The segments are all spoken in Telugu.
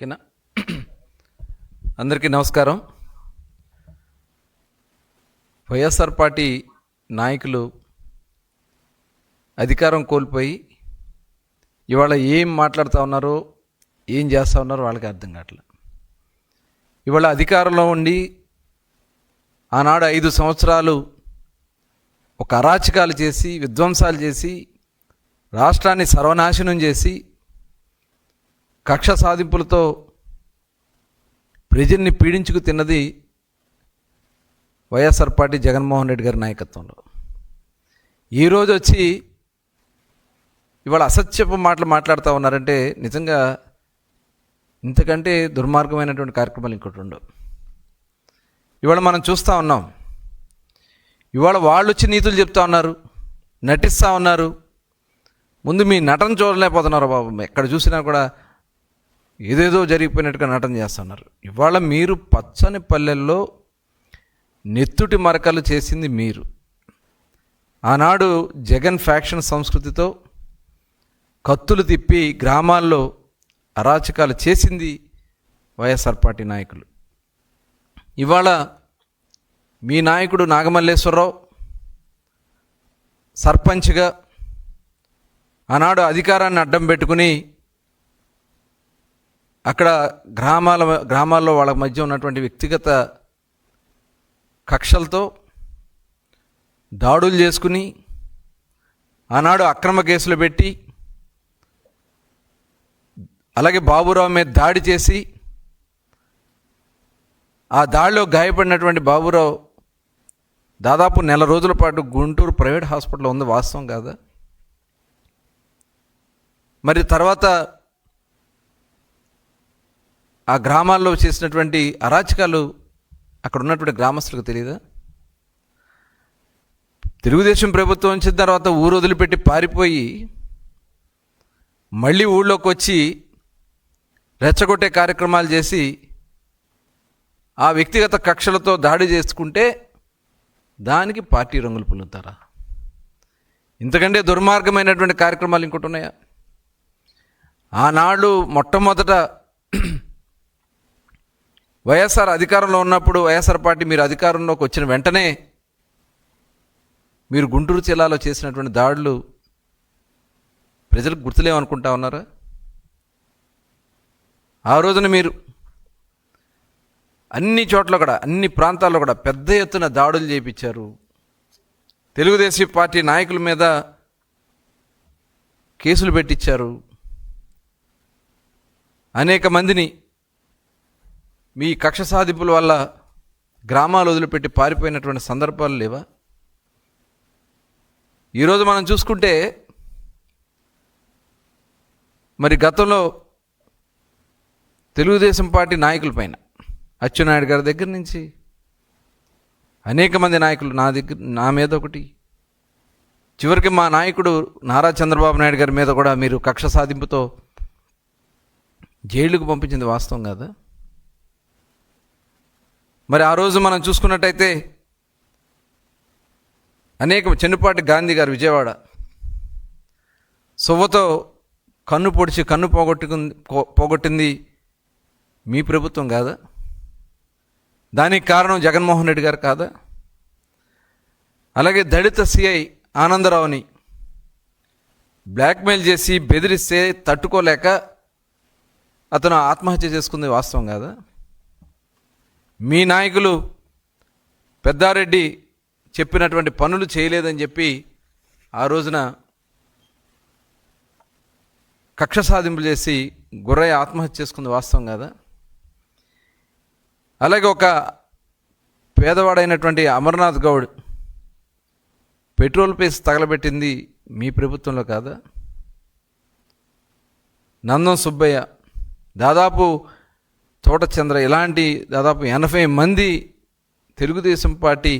ఓకేనా? అందరికీ నమస్కారం. వైఎస్ఆర్ పార్టీ నాయకులు అధికారం కోల్పోయి ఇవాళ ఏం మాట్లాడుతూ ఉన్నారో ఏం చేస్తూ ఉన్నారో వాళ్ళకి అర్థం కావట్లేదు. ఇవాళ అధికారంలో ఉండి ఆనాడు 5 సంవత్సరాలు ఒక అరాచకాలు చేసి విధ్వంసాలు చేసి రాష్ట్రాన్ని సర్వనాశనం చేసి కక్ష సాధింపులతో ప్రజల్ని పీడించుకు తిన్నది వైఎస్ఆర్ పార్టీ జగన్మోహన్ రెడ్డి గారి నాయకత్వంలో. ఈరోజు వచ్చి ఇవాళ అసత్యపు మాటలు మాట్లాడుతూ ఉన్నారంటే నిజంగా ఇంతకంటే దుర్మార్గమైనటువంటి కార్యక్రమాలు ఇంకోటి ఉండవు. ఇవాళ మనం చూస్తూ ఉన్నాం. ఇవాళ వాళ్ళు వచ్చి నీతులు చెప్తా ఉన్నారు, నటిస్తూ ఉన్నారు. ముందు మీ నటన చూడలేకపోతున్నారు బాబు. ఎక్కడ చూసినా కూడా ఏదేదో జరిగిపోయినట్టుగా నటన చేస్తున్నారు. ఇవాళ మీరు పచ్చని పల్లెల్లో నెత్తుటి మరకలు చేసింది మీరు. ఆనాడు జగన్ ఫ్యాక్షన్ సంస్కృతితో కత్తులు తిప్పి గ్రామాల్లో అరాచకాలు చేసింది వైఎస్ఆర్ పార్టీ నాయకులు. ఇవాళ మీ నాయకుడు నాగమల్లేశ్వరరావు సర్పంచ్గా ఆనాడు అధికారాన్ని అడ్డం పెట్టుకుని అక్కడ గ్రామాల్లో వాళ్ళ మధ్య ఉన్నటువంటి వ్యక్తిగత కక్షలతో దాడులు చేసుకుని ఆనాడు అక్రమ కేసులు పెట్టి అలాగే బాబురావు మీద దాడి చేసి ఆ దాడిలో గాయపడినటువంటి బాబురావు దాదాపు 1 నెల రోజుల పాటు గుంటూరు ప్రైవేట్ హాస్పిటల్లో ఉంది. వాస్తవం కాదా? మరి తర్వాత ఆ గ్రామాల్లో చేసినటువంటి అరాచకాలు అక్కడ ఉన్నటువంటి గ్రామస్తులకు తెలియదా? తెలుగుదేశం ప్రభుత్వం వచ్చిన తర్వాత ఊరు వదిలిపెట్టి పారిపోయి మళ్ళీ ఊళ్ళోకి వచ్చి రెచ్చగొట్టే కార్యక్రమాలు చేసి ఆ వ్యక్తిగత కక్షలతో దాడి చేసుకుంటే దానికి పార్టీ రంగులు పులుతారా? ఇంతకంటే దుర్మార్గమైనటువంటి కార్యక్రమాలు ఇంకోటి ఉన్నాయా? ఆనాడు మొట్టమొదట వైఎస్ఆర్ అధికారంలో ఉన్నప్పుడు వైఎస్ఆర్ పార్టీ మీరు అధికారంలోకి వచ్చిన వెంటనే మీరు గుంటూరు జిల్లాలో చేసినటువంటి దాడులు ప్రజలకు గుర్తులేమనుకుంటా ఉన్నారా? ఆ రోజున మీరు అన్ని చోట్ల కూడా అన్ని ప్రాంతాల్లో కూడా పెద్ద ఎత్తున దాడులు చేయించారు. తెలుగుదేశం పార్టీ నాయకుల మీద కేసులు పెట్టించారు. అనేక మందిని మీ కక్ష సాధింపుల వల్ల గ్రామాలు వదిలిపెట్టి పారిపోయినటువంటి సందర్భాలు లేవా? ఈరోజు మనం చూసుకుంటే మరి గతంలో తెలుగుదేశం పార్టీ నాయకుల పైన అచ్చెన్నాయుడు గారి దగ్గర నుంచి అనేక మంది నాయకులు నా మీద ఒకటి, చివరికి మా నాయకుడు నారా చంద్రబాబు నాయుడు గారి మీద కూడా మీరు కక్ష సాధింపుతో జైలుకు పంపించింది వాస్తవం కాదా? మరి ఆ రోజు మనం చూసుకున్నట్టయితే చెన్నుపాటి గాంధీ గారు విజయవాడ సువ్వతో కన్ను పొడిచి కన్ను పోగొట్టింది మీ ప్రభుత్వం కాదా? దానికి కారణం జగన్మోహన్ రెడ్డి గారు కాదా? అలాగే దళిత సిఐ ఆనందరావుని బ్లాక్మెయిల్ చేసి బెదిరిస్తే తట్టుకోలేక అతను ఆత్మహత్య చేసుకుంది వాస్తవం కాదా? మీ నాయకులు పెద్దారెడ్డి చెప్పినటువంటి పనులు చేయలేదని చెప్పి ఆ రోజున కక్ష సాధింపులు చేసి గుర్రయ్య ఆత్మహత్య చేసుకుంది వాస్తవం కాదా? అలాగే ఒక పేదవాడైనటువంటి అమర్నాథ్ గౌడ్ పెట్రోల్ పేసి తగలబెట్టింది మీ ప్రభుత్వంలో కాదా? నందం సుబ్బయ్య, దాదాపు తోటచంద్ర, ఇలాంటి దాదాపు 80 మంది తెలుగుదేశం పార్టీ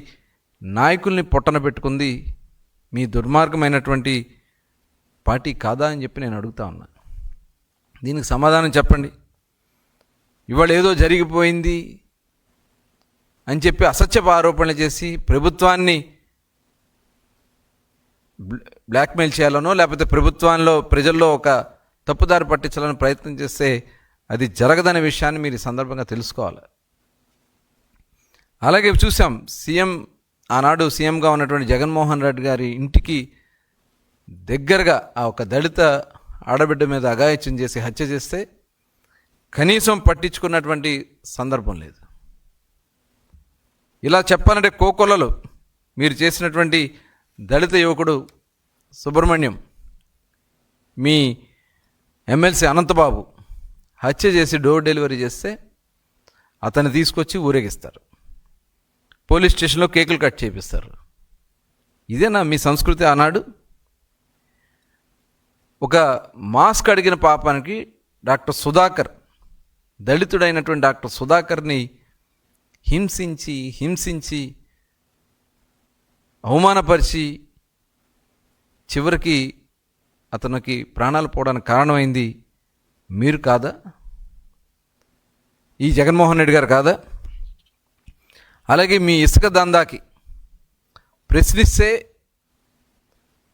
నాయకుల్ని పొట్టన పెట్టుకుంది మీ దుర్మార్గమైనటువంటి పార్టీ కాదా అని చెప్పి నేను అడుగుతా ఉన్నా. దీనికి సమాధానం చెప్పండి. ఇవాళ ఏదో జరిగిపోయింది అని చెప్పి అసత్యపు ఆరోపణలు చేసి ప్రభుత్వాన్ని బ్లాక్మెయిల్ చేయాలనో లేకపోతే ప్రభుత్వంలో ప్రజల్లో ఒక తప్పుదారి పట్టించాలని ప్రయత్నం చేస్తే అది జరగదనే విషయాన్ని మీరు ఈ సందర్భంగా తెలుసుకోవాలి. అలాగే చూసాం, ఆనాడు సీఎంగా ఉన్నటువంటి జగన్మోహన్ రెడ్డి గారి ఇంటికి దగ్గరగా ఆ ఒక దళిత ఆడబిడ్డ మీద అఘాయిత్యం చేసి హత్య చేస్తే కనీసం పట్టించుకున్నటువంటి సందర్భం లేదు. ఇలా చెప్పాలంటే కోకొల్లలో మీరు చేసినటువంటి దళిత యువకుడు సుబ్రహ్మణ్యం, మీ ఎమ్మెల్సీ అనంతబాబు హత్య చేసి డోర్ డెలివరీ చేస్తే అతన్ని తీసుకొచ్చి ఊరేగిస్తారు, పోలీస్ స్టేషన్లో కేకులు కట్ చేపిస్తారు. ఇదేనా మీ సంస్కృతి? ఆనాడు ఒక మాస్క్ అడిగిన పాపానికి డాక్టర్ సుధాకర్, దళితుడైనటువంటి డాక్టర్ సుధాకర్ని హింసించి అవమానపరిచి చివరికి అతనికి ప్రాణాలు పోవడానికి కారణమైంది మీరు కాదా? ఈ జగన్మోహన్ రెడ్డి గారు కాదా? అలాగే మీ ఇసుక దందాకి ప్రశ్నిస్తే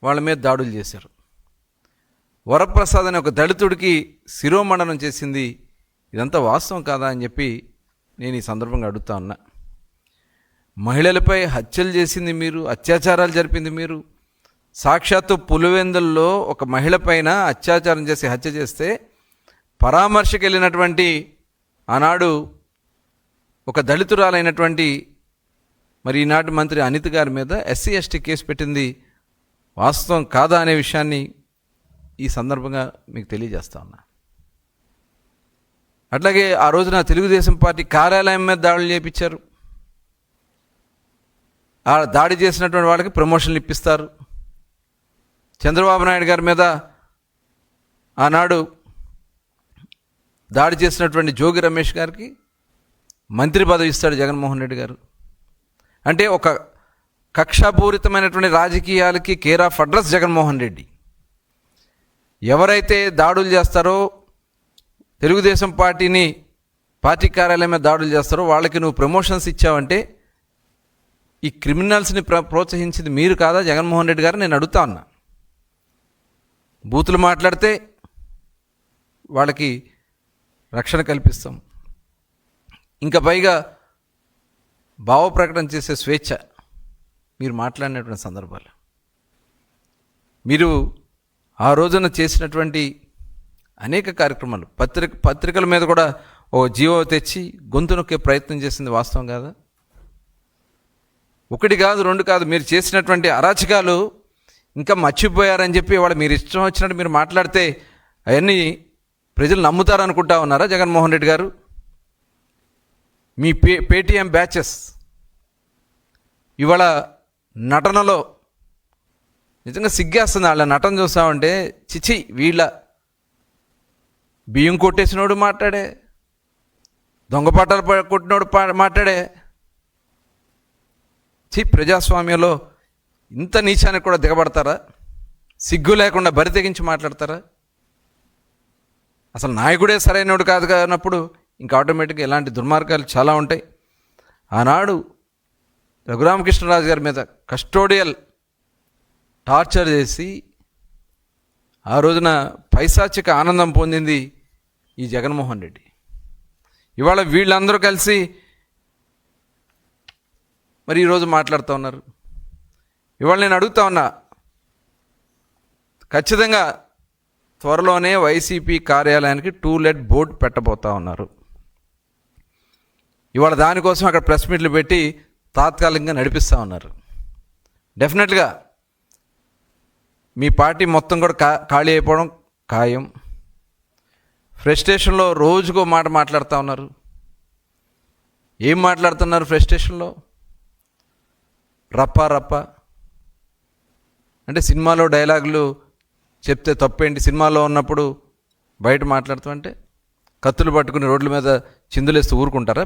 వాళ్ళ మీద దాడులు చేశారు. వరప్రసాద్ అనే ఒక దళితుడికి శిరోమండనం చేసింది, ఇదంతా వాస్తవం కాదా అని చెప్పి నేను ఈ సందర్భంగా అడుగుతా ఉన్నా. మహిళలపై హత్యలు చేసింది మీరు, అత్యాచారాలు జరిపింది మీరు. సాక్షాత్తు పులివెందుల్లో ఒక మహిళ పైన అత్యాచారం చేసి హత్య చేస్తే పరామర్శకు వెళ్ళినటువంటి ఆనాడు ఒక దళితురాలైనటువంటి మరి ఈనాటి మంత్రి అనిత్ గారి మీద ఎస్సీ ఎస్టీ కేసు పెట్టింది వాస్తవం కాదా అనే విషయాన్ని ఈ సందర్భంగా మీకు తెలియజేస్తా ఉన్నా. అట్లాగే ఆ రోజున తెలుగుదేశం పార్టీ కార్యాలయం మీద దాడులు చేయించారు. ఆ దాడి చేసినటువంటి వాళ్ళకి ప్రమోషన్లు ఇప్పిస్తారు. చంద్రబాబు నాయుడు గారి మీద ఆనాడు దాడి చేసినటువంటి జోగి రమేష్ గారికి మంత్రి పదవి ఇస్తాడు జగన్మోహన్ రెడ్డి గారు. అంటే ఒక కక్షాపూరితమైనటువంటి రాజకీయాలకి care of address Jaganmohan Reddy. ఎవరైతే దాడులు చేస్తారో, తెలుగుదేశం పార్టీ కార్యాలయం మీద దాడులు చేస్తారో వాళ్ళకి నువ్వు ప్రమోషన్స్ ఇచ్చావంటే ఈ క్రిమినల్స్ని ప్రోత్సహించింది మీరు కాదా జగన్మోహన్ రెడ్డి గారు? నేను అడుగుతా ఉన్నా. బూతులు మాట్లాడితే వాళ్ళకి రక్షణ కల్పిస్తాం, ఇంకా పైగా భావ ప్రకటన చేసే స్వేచ్ఛ మీరు మాట్లాడినటువంటి సందర్భాలు. మీరు ఆ రోజున చేసినటువంటి అనేక కార్యక్రమాలు, పత్రికల మీద కూడా ఓ జీవో తెచ్చి గొంతు నొక్కే ప్రయత్నం చేసింది వాస్తవం కాదా? ఒకటి కాదు, రెండు కాదు, మీరు చేసినటువంటి అరాచకాలు ఇంకా మర్చిపోయారని చెప్పి వాడు మీరు ఇష్టం వచ్చినట్టు మీరు మాట్లాడితే అవన్నీ ప్రజలు నమ్ముతారనుకుంటా ఉన్నారా జగన్మోహన్ రెడ్డి గారు? మీ పేటీఎం బ్యాచెస్ ఇవాళ నటనలో నిజంగా సిగ్గేస్తుంది. వాళ్ళ నటన చూస్తామంటే చిచి, వీళ్ళ బియ్యం కొట్టేసినోడు మాట్లాడే, దొంగ పాటలు కొట్టినోడు మాట్లాడే. ప్రజాస్వామ్యంలో ఇంత నీచానికి కూడా దిగబడతారా? సిగ్గు లేకుండా బరి తెగించి మాట్లాడతారా? అసలు నాయకుడే సరైనోడు కాదు కానప్పుడు ఇంకా ఆటోమేటిక్గా ఇలాంటి దుర్మార్గాలు చాలా ఉంటాయి. ఆనాడు రఘురామకృష్ణరాజు గారి మీద కస్టోడియల్ టార్చర్ చేసి ఆ రోజున పైశాచిక ఆనందం పొందింది ఈ జగన్మోహన్ రెడ్డి. ఇవాళ వీళ్ళందరూ కలిసి మరి ఈరోజు మాట్లాడుతూ ఉన్నారు. ఇవాళ నేను అడుగుతా ఉన్నా, ఖచ్చితంగా త్వరలోనే వైసీపీ కార్యాలయానికి టూలెట్ బోర్డు పెట్టబోతా ఉన్నారు. ఇవాళ దానికోసం అక్కడ ప్రెస్ మీట్లు పెట్టి తాత్కాలికంగా నడిపిస్తూ ఉన్నారు. డెఫినెట్గా మీ పార్టీ మొత్తం కూడా ఖాళీ అయిపోవడం ఖాయం. ఫ్రస్ట్రేషన్లో రోజుకో మాట మాట్లాడుతూ ఉన్నారు. ఏం మాట్లాడుతున్నారు ఫ్రస్ట్రేషన్లో? రప్ప అంటే సినిమాలో డైలాగులు చెప్తే తప్పేంటి? సినిమాలో ఉన్నప్పుడు బయట మాట్లాడుతామంటే కత్తులు పట్టుకుని రోడ్ల మీద చిందులేస్తూ ఊరుకుంటారా?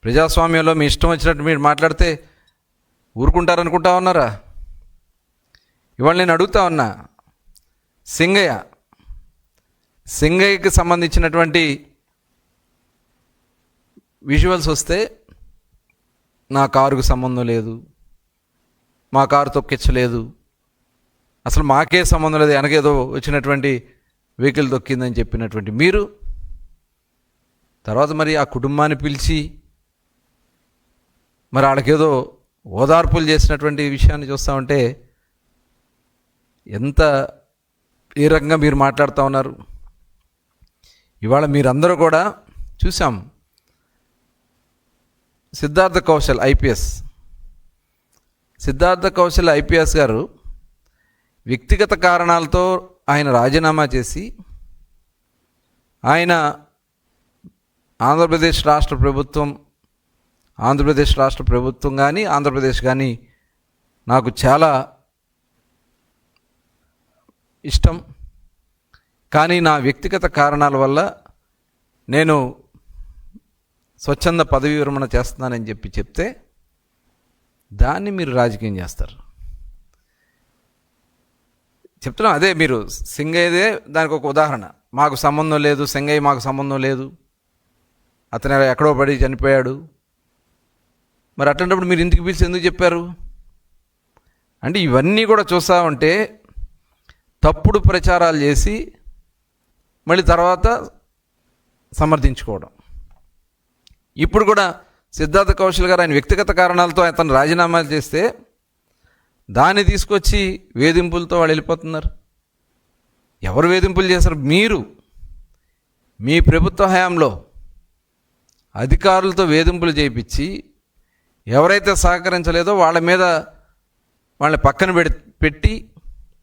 ప్రజాస్వామ్యంలో మీ ఇష్టం వచ్చినట్టు మీరు మాట్లాడితే ఊరుకుంటారనుకుంటా ఉన్నారా? ఇవాళ నేను అడుగుతా ఉన్నా, సింగయ్యకి సంబంధించినటువంటి విజువల్స్ వస్తే నా కారుకు సంబంధం లేదు, మా కారు తొక్కించలేదు, అసలు మాకే సంబంధం లేదు, వెనకేదో వచ్చినటువంటి వెహికల్ దొక్కిందని చెప్పినటువంటి మీరు తర్వాత మరి ఆ కుటుంబాన్ని పిలిచి మరి వాళ్ళకేదో ఓదార్పులు చేసినటువంటి విషయాన్ని చూస్తూ ఉంటే ఎంత ఏ రకంగా మీరు మాట్లాడుతూ ఉన్నారు. ఇవాళ మీరందరూ కూడా చూసాం, సిద్ధార్థ కౌశల్ ఐపీఎస్ గారు వ్యక్తిగత కారణాలతో ఆయన రాజీనామా చేసి ఆయన ఆంధ్రప్రదేశ్ రాష్ట్ర ప్రభుత్వం కానీ ఆంధ్రప్రదేశ్ కానీ నాకు చాలా ఇష్టం, కానీ నా వ్యక్తిగత కారణాల వల్ల నేను స్వచ్ఛంద పదవీ విరమణ చేస్తున్నానని చెప్తే దాన్ని మీరు రాజకీయం చేస్తారు. చెప్తున్నాం అదే, మీరు సింగయ్యదే దానికి ఒక ఉదాహరణ. మాకు సంబంధం లేదు, సింగయ్య మాకు సంబంధం లేదు, అతను ఎక్కడో పడి చనిపోయాడు. మరి అట్లాంటప్పుడు మీరు ఇంటికి పిలిచి ఎందుకు చెప్పారు అంటే ఇవన్నీ కూడా చూస్తూ ఉంటే తప్పుడు ప్రచారాలు చేసి మళ్ళీ తర్వాత సమర్థించుకోవడం. ఇప్పుడు కూడా సిద్ధార్థ కౌశల్ గారు ఆయన వ్యక్తిగత కారణాలతో అతను రాజీనామాలు చేస్తే దాన్ని తీసుకొచ్చి వేధింపులతో వాళ్ళు వెళ్ళిపోతున్నారు. ఎవరు వేధింపులు చేశారు? మీరు మీ ప్రభుత్వ హయాంలో అధికారులతో వేధింపులు చేయించి ఎవరైతే సహకరించలేదో వాళ్ళని పక్కన పెట్టి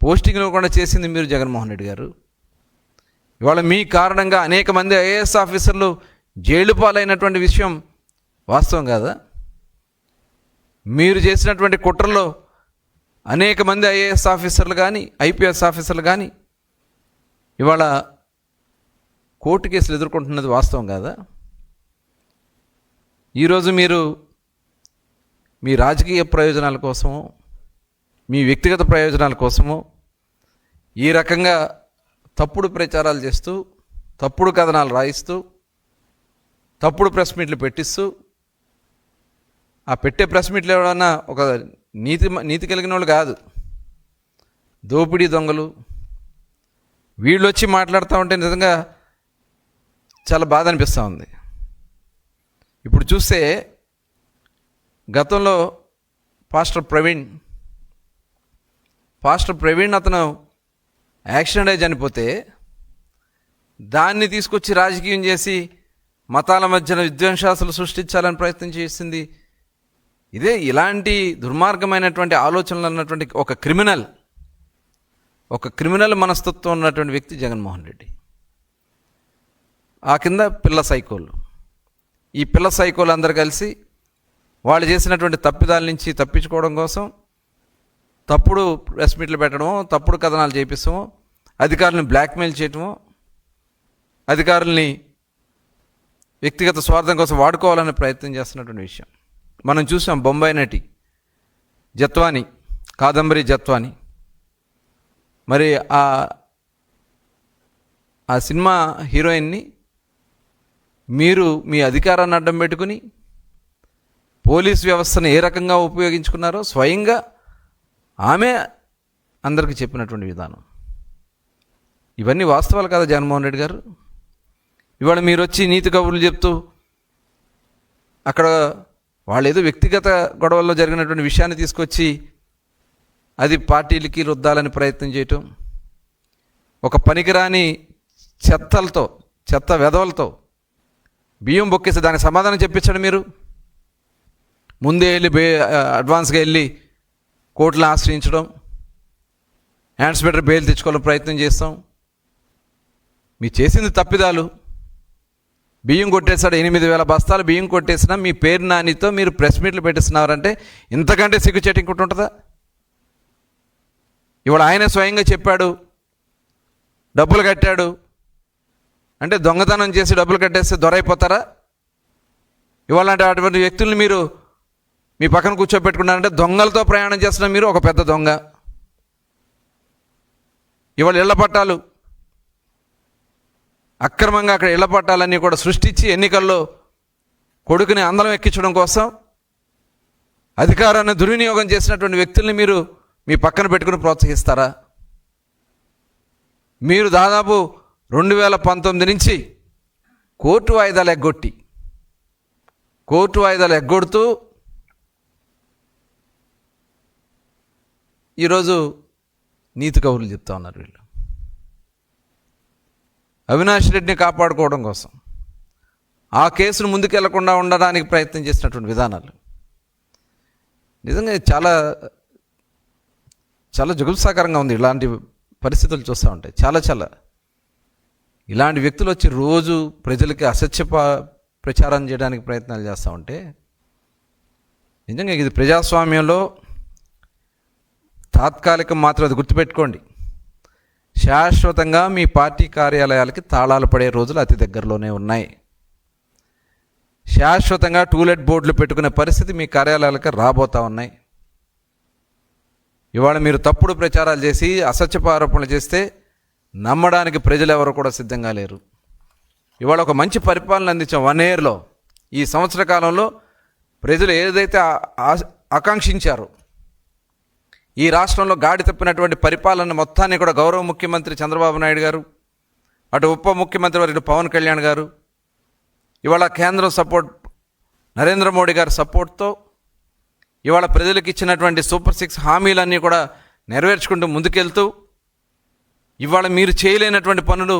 పోస్టింగ్లు కూడా చేసింది మీరు, జగన్మోహన్ రెడ్డి గారు. ఇవాళ మీ కారణంగా అనేక మంది ఐఏఎస్ ఆఫీసర్లు జైలు పాలైనటువంటి విషయం వాస్తవం కాదా? మీరు చేసినటువంటి కుట్రలో అనేక మంది ఐఏఎస్ ఆఫీసర్లు కానీ ఐపీఎస్ ఆఫీసర్లు కానీ ఇవాళ కోర్టు కేసులు ఎదుర్కొంటున్నది వాస్తవం కాదా? ఈరోజు మీరు మీ రాజకీయ ప్రయోజనాల కోసమో మీ వ్యక్తిగత ప్రయోజనాల కోసమో ఈ రకంగా తప్పుడు ప్రచారాలు చేస్తూ తప్పుడు కథనాలు రాయిస్తూ తప్పుడు ప్రెస్ మీట్లు పెట్టిస్తూ, ఆ పెట్టే ప్రెస్ మీట్లు ఎవరన్నా ఒక నీతి కలిగిన వాళ్ళు కాదు, దోపిడీ దొంగలు. వీళ్ళు వచ్చి మాట్లాడుతూ ఉంటే నిజంగా చాలా బాధ అనిపిస్తూ ఉంది. ఇప్పుడు చూస్తే గతంలో పాస్టర్ ప్రవీణ్ అతను యాక్సిడెంట్ అయి చనిపోతే దాన్ని తీసుకొచ్చి రాజకీయం చేసి మతాల మధ్యన విద్వేషాలు సృష్టించాలని ప్రయత్నం చేసింది ఇదే. ఇలాంటి దుర్మార్గమైనటువంటి ఆలోచనలు ఉన్నటువంటి ఒక క్రిమినల్ మనస్తత్వం ఉన్నటువంటి వ్యక్తి జగన్మోహన్ రెడ్డి. ఆ కింద పిల్ల సైకోలు, ఈ పిల్ల సైకోలు అందరు కలిసి వాళ్ళు చేసినటువంటి తప్పిదాల నుంచి తప్పించుకోవడం కోసం తప్పుడు ప్రెస్ మీట్లు పెట్టడమో తప్పుడు కథనాలు చేపిస్తామో అధికారులను బ్లాక్మెయిల్ చేయటమో అధికారుల్ని వ్యక్తిగత స్వార్థం కోసం వాడుకోవాలనే ప్రయత్నం చేస్తున్నటువంటి విషయం మనం చూసాం. బొంబాయి నటి కాదంబరి జత్వాని మరి ఆ సినిమా హీరోయిన్ని మీరు మీ అధికారాన్ని అడ్డం పెట్టుకుని పోలీస్ వ్యవస్థను ఏ రకంగా ఉపయోగించుకున్నారో స్వయంగా ఆమె అందరికీ చెప్పినటువంటి విధానం. ఇవన్నీ వాస్తవాలు కదా జగన్మోహన్ రెడ్డి గారు? ఇవాళ మీరు వచ్చి నీతి కబుర్లు చెప్తూ అక్కడ వాళ్ళు ఏదో వ్యక్తిగత గొడవల్లో జరిగినటువంటి విషయాన్ని తీసుకొచ్చి అది పార్టీలకి రుద్దాలని ప్రయత్నం చేయటం, ఒక పనికిరాని చెత్త వెధవలతో బియ్యం బొక్కేసి దానికి సమాధానం చెప్పించండి. మీరు ముందే వెళ్ళి అడ్వాన్స్గా వెళ్ళి కోర్టులను ఆశ్రయించడం, హ్యాండ్స్ బెటర్ బెయిల్ తెచ్చుకోవాలని ప్రయత్నం చేస్తాం. మీరు చేసింది తప్పిదాలు. బియ్యం కొట్టేశాడు, 8,000 బస్తాలు బియ్యం కొట్టేసినా మీ పేరు నానితో మీరు ప్రెస్ మీట్లు పెట్టిస్తున్నారంటే ఇంతకంటే సిగ్గుచేటు ఇంకోటి ఉంటుందా? ఇవాళ ఆయనే స్వయంగా చెప్పాడు, డబ్బులు కట్టాడు అంటే దొంగతనం చేసి డబ్బులు కట్టేస్తే దొరైపోతారా? ఇవాళ అంటే అటువంటి వ్యక్తుల్ని మీరు మీ పక్కన కూర్చోబెట్టుకున్నారంటే దొంగలతో ప్రయాణం చేస్తున్న మీరు ఒక పెద్ద దొంగ. ఇవాళ ఇళ్ల పట్టాలు అక్రమంగా అక్కడ ఇళ్ల పట్టాలన్నీ కూడా సృష్టించి ఎన్నికల్లో కొడుకుని అందలం ఎక్కించడం కోసం అధికారాన్ని దుర్వినియోగం చేసినటువంటి వ్యక్తుల్ని మీరు మీ పక్కన పెట్టుకుని ప్రోత్సహిస్తారా? మీరు దాదాపు 2019 నుంచి కోర్టు వాయిదాలు ఎగ్గొడుతూ ఈరోజు నీతి కబుర్లు చెప్తా ఉన్నారు వీళ్ళు. అవినాష్ రెడ్డిని కాపాడుకోవడం కోసం ఆ కేసును ముందుకెళ్లకుండా ఉండడానికి ప్రయత్నం చేసినటువంటి విధానాలు నిజంగా చాలా చాలా జుగుప్సాకరంగా ఉంది. ఇలాంటి పరిస్థితులు చూస్తూ ఉంటాయి. చాలా ఇలాంటి వ్యక్తులు వచ్చి రోజు ప్రజలకి అసత్య ప్రచారం చేయడానికి ప్రయత్నాలు చేస్తూ ఉంటే నిజంగా ఇది ప్రజాస్వామ్యంలో తాత్కాలికం మాత్రం అది గుర్తుపెట్టుకోండి. శాశ్వతంగా మీ పార్టీ కార్యాలయాలకి తాళాలు పడే రోజులు అతి దగ్గరలోనే ఉన్నాయి. శాశ్వతంగా టూలెట్ బోర్డులు పెట్టుకునే పరిస్థితి మీ కార్యాలయాలకి రాబోతూ ఉన్నాయి. ఇవాళ మీరు తప్పుడు ప్రచారాలు చేసి అసత్యపు ఆరోపణలు చేస్తే నమ్మడానికి ప్రజలు ఎవరు కూడా సిద్ధంగా లేరు. ఇవాళ ఒక మంచి పరిపాలన అందించాం 1 yearలో. ఈ సంవత్సర కాలంలో ప్రజలు ఏదైతే ఆకాంక్షించారో ఈ రాష్ట్రంలో గాడి తప్పినటువంటి పరిపాలన మొత్తాన్ని కూడా గౌరవ ముఖ్యమంత్రి చంద్రబాబు నాయుడు గారు, అటు ఉప ముఖ్యమంత్రి వర్యులు పవన్ కళ్యాణ్ గారు, ఇవాళ కేంద్రం సపోర్ట్ నరేంద్ర మోడీ గారి సపోర్ట్తో ఇవాళ ప్రజలకు ఇచ్చినటువంటి సూపర్ 6 హామీలన్నీ కూడా నెరవేర్చుకుంటూ ముందుకెళ్తూ ఇవాళ మీరు చేయలేనటువంటి పనులు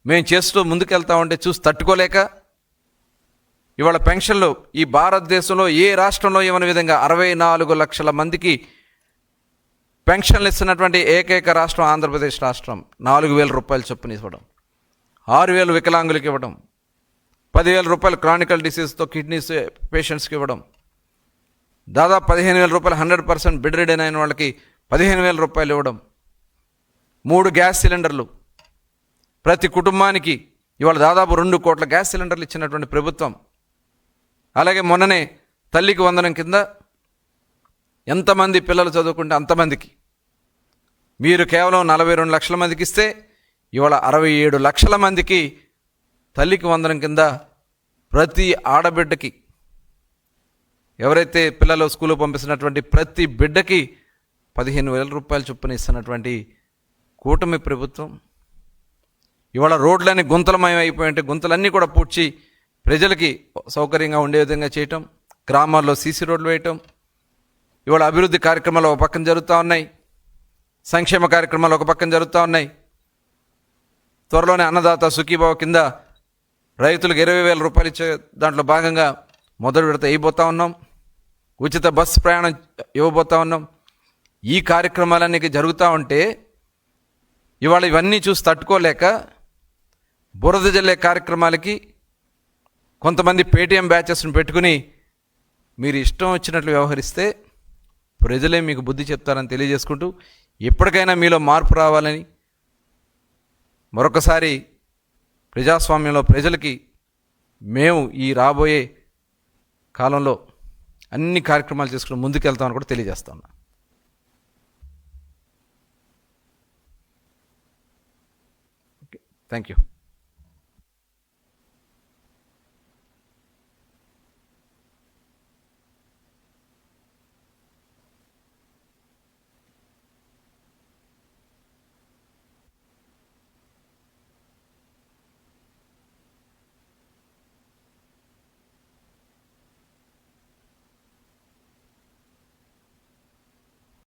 మేము చేస్తూ ముందుకెళ్తా ఉంటే చూసి తట్టుకోలేక ఇవాళ పెన్షన్లు ఈ భారతదేశంలో ఏ రాష్ట్రంలో ఇవ్వని విధంగా 64 లక్షల మందికి పెన్షన్లు ఇస్తున్నటువంటి ఏకైక రాష్ట్రం ఆంధ్రప్రదేశ్ రాష్ట్రం. 4,000 రూపాయలు చొప్పున ఇవ్వడం, 6,000 వికలాంగులకు ఇవ్వడం, 10,000 రూపాయలు క్రానికల్ డిసీజ్తో కిడ్నీస్ పేషెంట్స్కి ఇవ్వడం, దాదాపు 15,000 రూపాయలు 100% బెడ్ రిడెన్ అయిన వాళ్ళకి 15,000 రూపాయలు ఇవ్వడం, 3 గ్యాస్ సిలిండర్లు ప్రతి కుటుంబానికి ఇవాళ దాదాపు 2 కోట్ల గ్యాస్ సిలిండర్లు ఇచ్చినటువంటి ప్రభుత్వం. అలాగే మొన్ననే తల్లికి వందనం కింద ఎంతమంది పిల్లలు చదువుకుంటే అంతమందికి మీరు కేవలం 42 లక్షల మందికి ఇస్తే ఇవాళ 67 లక్షల మందికి తల్లికి వందనం కింద ప్రతి ఆడబిడ్డకి, ఎవరైతే పిల్లలు స్కూలు పంపిస్తున్నటువంటి ప్రతి బిడ్డకి 15,000 రూపాయలు చొప్పున ఇస్తున్నటువంటి కూటమి ప్రభుత్వం. ఇవాళ రోడ్లన్నీ గుంతలమయం అయిపోయింటే గుంతలన్నీ కూడా పూడ్చి ప్రజలకి సౌకర్యంగా ఉండే విధంగా చేయటం, గ్రామాల్లో సీసీ రోడ్లు వేయటం, ఇవాళ అభివృద్ధి కార్యక్రమాలు ఒక పక్కన జరుగుతూ ఉన్నాయి, సంక్షేమ కార్యక్రమాలు ఒక పక్కన జరుగుతూ ఉన్నాయి. త్వరలోనే అన్నదాత సుఖీభావ కింద రైతులకు 20,000 రూపాయలు ఇచ్చే దాంట్లో భాగంగా మొదటి విడత ఇవ్వబోతా ఉన్నాం. ఉచిత బస్సు ప్రయాణం ఇవ్వబోతా ఉన్నాం. ఈ కార్యక్రమాలన్నీ జరుగుతూ ఉంటే ఇవాళ ఇవన్నీ చూసి తట్టుకోలేక బురద జల్లే కార్యక్రమాలకి కొంతమంది పేటీఎం బ్యాచెస్ని పెట్టుకుని మీరు ఇష్టం వచ్చినట్లు వ్యవహరిస్తే ప్రజలే మీకు బుద్ధి చెప్తారని తెలియజేసుకుంటూ, ఎప్పటికైనా మీలో మార్పు రావాలని మరొకసారి ప్రజాస్వామ్యంలో ప్రజలకి మేము ఈ రాబోయే కాలంలో అన్ని కార్యక్రమాలు చేసుకుని ముందుకెళ్తామని కూడా తెలియజేస్తా ఉన్నా. Thank you.